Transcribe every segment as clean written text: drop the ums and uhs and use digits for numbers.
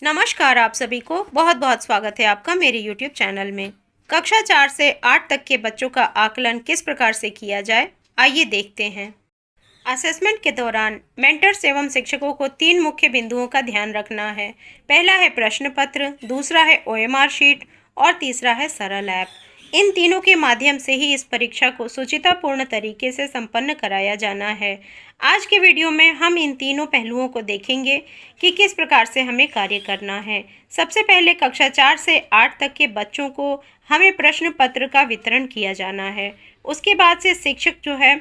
नमस्कार, आप सभी को बहुत बहुत स्वागत है आपका मेरे YouTube चैनल में। कक्षा 4 से 8 तक के बच्चों का आकलन किस प्रकार से किया जाए, आइए देखते हैं। असेसमेंट के दौरान मेंटर्स एवं शिक्षकों को 3 मुख्य बिंदुओं का ध्यान रखना है। पहला है प्रश्न पत्र, दूसरा है OMR शीट और तीसरा है सरल ऐप। इन तीनों के माध्यम से ही इस परीक्षा को सुचितापूर्ण तरीके से संपन्न कराया जाना है। आज के वीडियो में हम इन तीनों पहलुओं को देखेंगे कि किस प्रकार से हमें कार्य करना है। सबसे पहले कक्षा 4 से 8 तक के बच्चों को हमें प्रश्न पत्र का वितरण किया जाना है। उसके बाद से शिक्षक जो है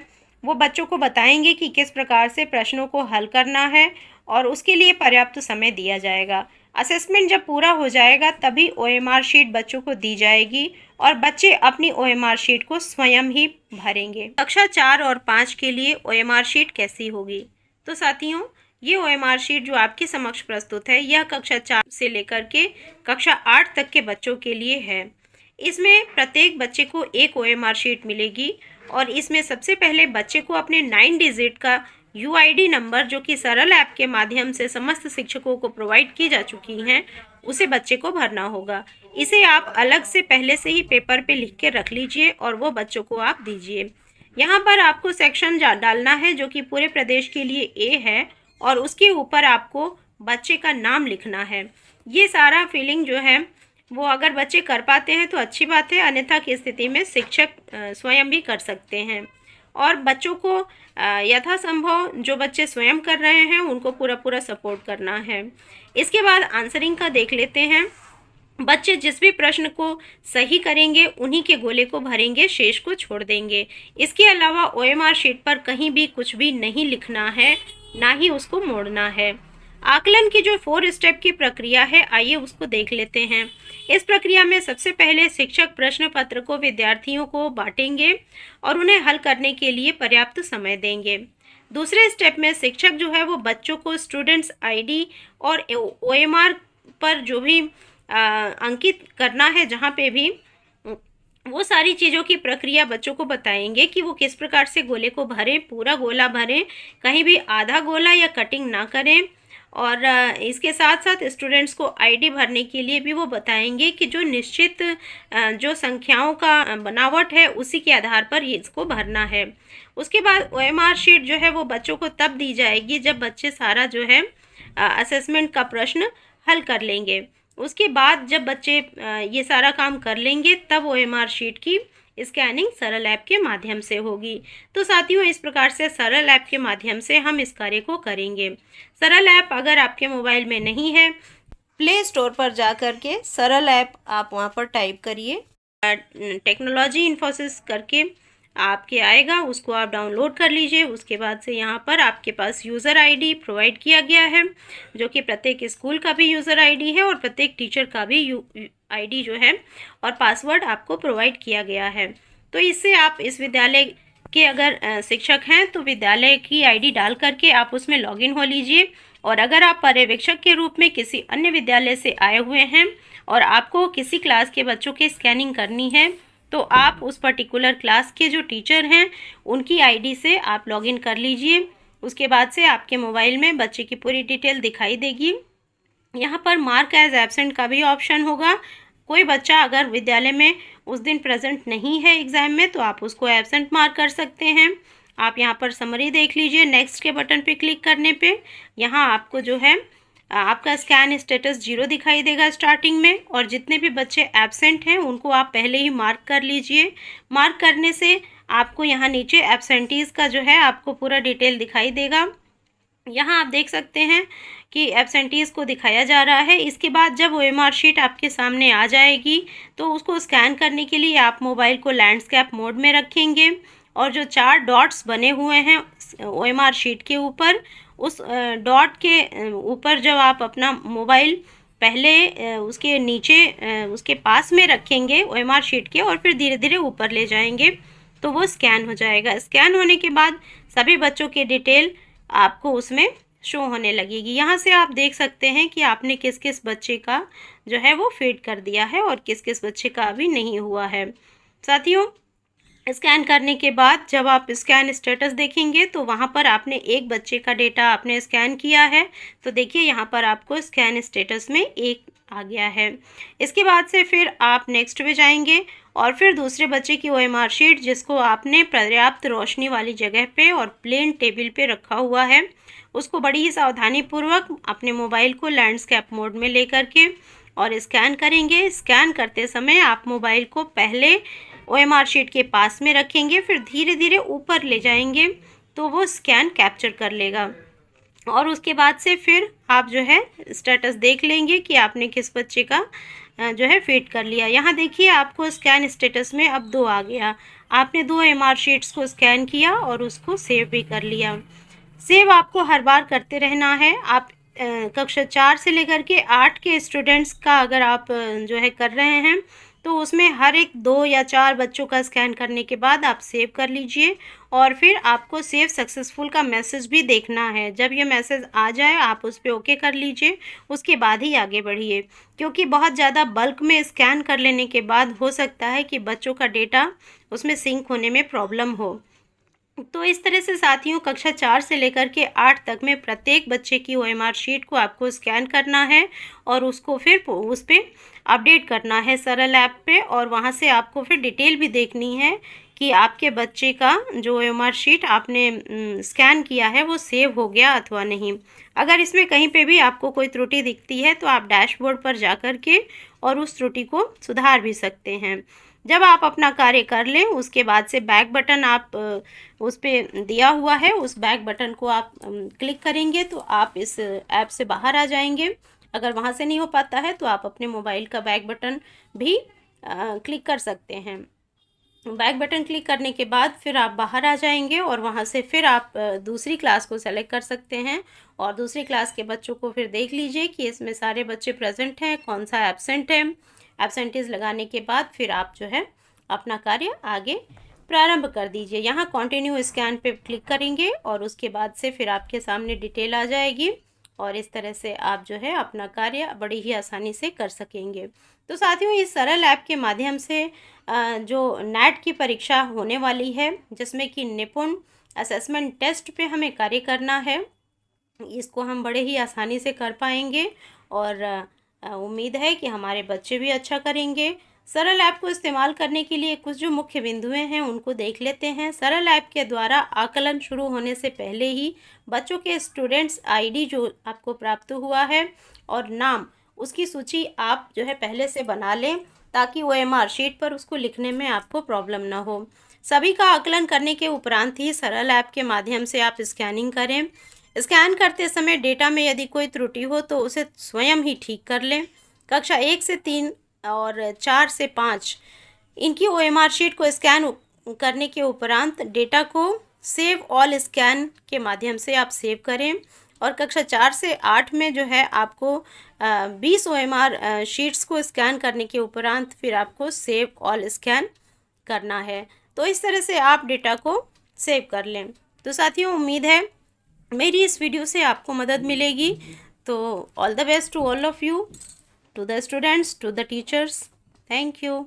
वो बच्चों को बताएंगे कि किस प्रकार से प्रश्नों को हल करना है और उसके लिए पर्याप्त समय दिया जाएगा। असेसमेंट जब पूरा हो जाएगा तभी OMR शीट बच्चों को दी जाएगी और बच्चे अपनी OMR शीट को स्वयं ही भरेंगे। कक्षा 4 और 5 के लिए OMR शीट कैसी होगी? तो साथियों, ये OMR शीट जो आपके समक्ष प्रस्तुत है यह कक्षा 4 से लेकर के कक्षा 8 तक के बच्चों के लिए है। इसमें प्रत्येक बच्चे को एक OMR शीट मिलेगी और इसमें सबसे पहले बच्चे को अपने 9 डिजिट का UID नंबर जो कि सरल ऐप के माध्यम से समस्त शिक्षकों को प्रोवाइड की जा चुकी हैं, उसे बच्चे को भरना होगा। इसे आप अलग से पहले से ही पेपर पे लिख के रख लीजिए और वो बच्चों को आप दीजिए। यहाँ पर आपको सेक्शन डालना है जो कि पूरे प्रदेश के लिए A है और उसके ऊपर आपको बच्चे का नाम लिखना है। ये सारा फिलिंग जो है वो अगर बच्चे कर पाते हैं तो अच्छी बात है, अन्यथा की स्थिति में शिक्षक स्वयं भी कर सकते हैं। और बच्चों को यथासंभव जो बच्चे स्वयं कर रहे हैं उनको पूरा सपोर्ट करना है। इसके बाद आंसरिंग का देख लेते हैं। बच्चे जिस भी प्रश्न को सही करेंगे उन्हीं के गोले को भरेंगे, शेष को छोड़ देंगे। इसके अलावा OMR शीट पर कहीं भी कुछ भी नहीं लिखना है, ना ही उसको मोड़ना है। आकलन की जो 4 स्टेप की प्रक्रिया है, आइए उसको देख लेते हैं। इस प्रक्रिया में सबसे पहले शिक्षक प्रश्न पत्र को विद्यार्थियों को बांटेंगे और उन्हें हल करने के लिए पर्याप्त समय देंगे। दूसरे स्टेप में शिक्षक जो है वो बच्चों को स्टूडेंट्स ID और OMR पर जो भी अंकित करना है, जहाँ पे भी वो सारी चीज़ों की प्रक्रिया बच्चों को बताएंगे कि वो किस प्रकार से गोले को भरें, पूरा गोला भरें, कहीं भी आधा गोला या कटिंग ना करें। और इसके साथ साथ स्टूडेंट्स को ID भरने के लिए भी वो बताएंगे कि जो निश्चित जो संख्याओं का बनावट है उसी के आधार पर ये इसको भरना है। उसके बाद OMR शीट जो है वो बच्चों को तब दी जाएगी जब बच्चे सारा जो है असेसमेंट का प्रश्न हल कर लेंगे। उसके बाद जब बच्चे ये सारा काम कर लेंगे तब OMR शीट की स्कैनिंग सरल ऐप के माध्यम से होगी। तो साथियों, इस प्रकार से सरल ऐप के माध्यम से हम इस कार्य को करेंगे। सरल ऐप अगर आपके मोबाइल में नहीं है, प्ले स्टोर पर जा कर के सरल ऐप आप वहां पर टाइप करिए, टेक्नोलॉजी इन्फोसिस करके आपके आएगा, उसको आप डाउनलोड कर लीजिए। उसके बाद से यहाँ पर आपके पास यूज़र ID प्रोवाइड किया गया है जो कि प्रत्येक स्कूल का भी यूज़र ID है और प्रत्येक टीचर का भी ID जो है और पासवर्ड आपको प्रोवाइड किया गया है। तो इससे आप इस विद्यालय के अगर शिक्षक हैं तो विद्यालय की ID डाल करके आप उसमें लॉगिन हो लीजिए। और अगर आप पर्यवेक्षक के रूप में किसी अन्य विद्यालय से आए हुए हैं और आपको किसी क्लास के बच्चों की स्कैनिंग करनी है तो आप उस पर्टिकुलर क्लास के जो टीचर हैं उनकी ID से आप लॉगिन कर लीजिए। उसके बाद से आपके मोबाइल में बच्चे की पूरी डिटेल दिखाई देगी। यहाँ पर मार्क एज एब्सेंट का भी ऑप्शन होगा। कोई बच्चा अगर विद्यालय में उस दिन प्रेजेंट नहीं है एग्ज़ाम में तो आप उसको एब्सेंट मार्क कर सकते हैं। आप यहाँ पर समरी देख लीजिए। नेक्स्ट के बटन पे क्लिक करने पे यहाँ आपको जो है आपका स्कैन स्टेटस 0 दिखाई देगा स्टार्टिंग में, और जितने भी बच्चे एब्सेंट हैं उनको आप पहले ही मार्क कर लीजिए। मार्क करने से आपको यहाँ नीचे एब्सेंटीज़ का जो है आपको पूरा डिटेल दिखाई देगा। यहाँ आप देख सकते हैं कि एब्सेंटीज़ को दिखाया जा रहा है। इसके बाद जब OMR शीट आपके सामने आ जाएगी तो उसको स्कैन करने के लिए आप मोबाइल को लैंडस्केप मोड में रखेंगे और जो 4 डॉट्स बने हुए हैं OMR शीट के ऊपर, उस डॉट के ऊपर जब आप अपना मोबाइल पहले उसके नीचे उसके पास में रखेंगे OMR शीट के और फिर धीरे धीरे ऊपर ले जाएंगे तो वो स्कैन हो जाएगा। स्कैन होने के बाद सभी बच्चों की डिटेल आपको उसमें शो होने लगेगी। यहाँ से आप देख सकते हैं कि आपने किस किस बच्चे का जो है वो फीड कर दिया है और किस किस बच्चे का अभी नहीं हुआ है। साथियों, स्कैन करने के बाद जब आप स्कैन स्टेटस देखेंगे तो वहाँ पर आपने एक बच्चे का डेटा आपने स्कैन किया है, तो देखिए यहाँ पर आपको स्कैन स्टेटस में एक आ गया है। इसके बाद से फिर आप नेक्स्ट पे जाएंगे और फिर दूसरे बच्चे की OMR शीट जिसको आपने पर्याप्त रोशनी वाली जगह पे और प्लेन टेबल पे रखा हुआ है, उसको बड़ी ही सावधानीपूर्वक अपने मोबाइल को लैंडस्केप मोड में लेकर के और स्कैन करेंगे। स्कैन करते समय आप मोबाइल को पहले OMR शीट के पास में रखेंगे, फिर धीरे धीरे ऊपर ले जाएंगे तो वो स्कैन कैप्चर कर लेगा और उसके बाद से फिर आप जो है स्टेटस देख लेंगे कि आपने किस बच्चे का जो है फीड कर लिया। यहाँ देखिए आपको स्कैन स्टेटस में अब 2 आ गया। आपने 2 OMR शीट्स को स्कैन किया और उसको सेव भी कर लिया। सेव आपको हर बार करते रहना है। आप कक्षा 4 से लेकर के 8 के स्टूडेंट्स का अगर आप जो है कर रहे हैं तो उसमें हर एक 2 या 4 बच्चों का स्कैन करने के बाद आप सेव कर लीजिए और फिर आपको सेव सक्सेसफुल का मैसेज भी देखना है। जब ये मैसेज आ जाए आप उस पर ओके कर लीजिए, उसके बाद ही आगे बढ़िए, क्योंकि बहुत ज़्यादा बल्क में स्कैन कर लेने के बाद हो सकता है कि बच्चों का डेटा उसमें सिंक होने में प्रॉब्लम हो। तो इस तरह से साथियों कक्षा 4 से लेकर के 8 तक में प्रत्येक बच्चे की OMR शीट को आपको स्कैन करना है और उसको फिर उस पर अपडेट करना है सरल ऐप पे, और वहाँ से आपको फिर डिटेल भी देखनी है कि आपके बच्चे का जो OMR शीट आपने स्कैन किया है वो सेव हो गया अथवा नहीं। अगर इसमें कहीं पे भी आपको कोई त्रुटि दिखती है तो आप डैशबोर्ड पर जा कर के और उस त्रुटि को सुधार भी सकते हैं। जब आप अपना कार्य कर लें उसके बाद से बैक बटन आप उस पर दिया हुआ है, उस बैक बटन को आप क्लिक करेंगे तो आप इस ऐप से बाहर आ जाएंगे। अगर वहाँ से नहीं हो पाता है तो आप अपने मोबाइल का बैक बटन भी क्लिक कर सकते हैं। बैक बटन क्लिक करने के बाद फिर आप बाहर आ जाएंगे और वहाँ से फिर आप दूसरी क्लास को सेलेक्ट कर सकते हैं और दूसरी क्लास के बच्चों को फिर देख लीजिए कि इसमें सारे बच्चे प्रेजेंट हैं, कौन सा एब्सेंट है। एब्सेंटीज लगाने के बाद फिर आप जो है अपना कार्य आगे प्रारंभ कर दीजिए। यहाँ कंटिन्यू स्कैन पे क्लिक करेंगे और उसके बाद से फिर आपके सामने डिटेल आ जाएगी और इस तरह से आप जो है अपना कार्य बड़ी ही आसानी से कर सकेंगे। तो साथियों इस सरल ऐप के माध्यम से जो नेट की परीक्षा होने वाली है जिसमें कि निपुण असेसमेंट टेस्ट पे हमें कार्य करना है, इसको हम बड़े ही आसानी से कर पाएंगे और उम्मीद है कि हमारे बच्चे भी अच्छा करेंगे। सरल ऐप को इस्तेमाल करने के लिए कुछ जो मुख्य बिंदुएं हैं उनको देख लेते हैं। सरल ऐप के द्वारा आकलन शुरू होने से पहले ही बच्चों के स्टूडेंट्स ID जो आपको प्राप्त हुआ है और नाम, उसकी सूची आप जो है पहले से बना लें ताकि OMR शीट पर उसको लिखने में आपको प्रॉब्लम ना हो। सभी का आकलन करने के उपरांत ही सरल ऐप के माध्यम से आप स्कैनिंग करें। स्कैन करते समय डेटा में यदि कोई त्रुटि हो तो उसे स्वयं ही ठीक कर लें। कक्षा 1 से 3 और 4 से 5 इनकी OMR शीट को स्कैन करने के उपरांत डेटा को सेव ऑल स्कैन के माध्यम से आप सेव करें और कक्षा 4 से 8 में जो है आपको 20 OMR शीट्स को स्कैन करने के उपरांत फिर आपको सेव ऑल स्कैन करना है। तो इस तरह से आप डेटा को सेव कर लें। तो साथियों उम्मीद है मेरी इस वीडियो से आपको मदद मिलेगी। तो all the best to all of you, to the students, to the teachers. Thank you.